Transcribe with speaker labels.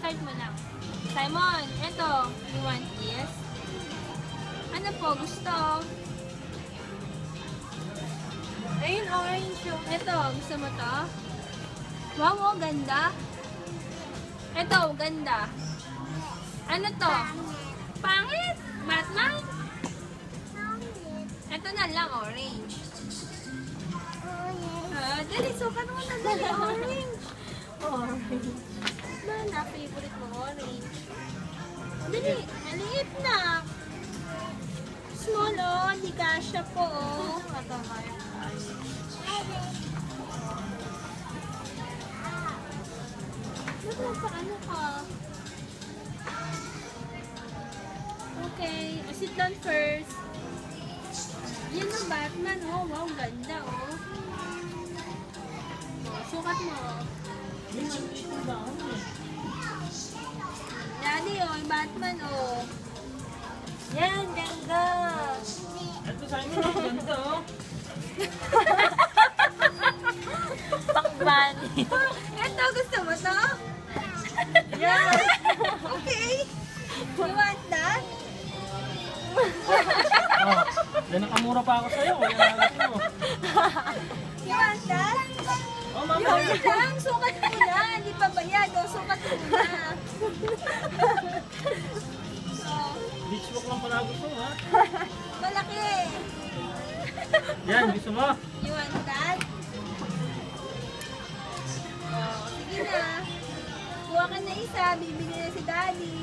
Speaker 1: Start mo lang. Simon, eto. You want this? Ano po gusto?
Speaker 2: Ayun, orange yung.
Speaker 1: Eto, gusto mo to? Wow, oh, ganda. Eto, ganda. Ano to? Pangit? Batman? Eto na lang, orange. Dali, sukat mo na dali, orange. Orange. Na, favorite mo, orange. Dali, maliit na. Small, oh. Hindi kasha po, oh. Ano ka? Okay, sit down first. Yan ang Batman, oh. Wow, ganda, oh. Sukat mo. Daddy, oh, yung Batman, oh.
Speaker 2: Yan, ganda.
Speaker 3: Ito sa inyo, ganda oh.
Speaker 2: Pang-bunny.
Speaker 1: Ito, gusto mo to?
Speaker 2: Yan.
Speaker 1: Okay. You want that?
Speaker 3: Oh, yan nakamura pa ako sa'yo. Yan ang mo.
Speaker 1: You want that?
Speaker 3: Oh,
Speaker 1: Yung
Speaker 3: mamaya.
Speaker 1: lang, sukat muna. Hindi pa bayad, oh. Sukat muna. Oh,
Speaker 3: Beach walk lang pala gusto mo, ha?
Speaker 1: malaki.
Speaker 3: Yan, gusto mo?
Speaker 1: You want that? Oh, sige na. Kuha ka na isa, bibili na si Daddy.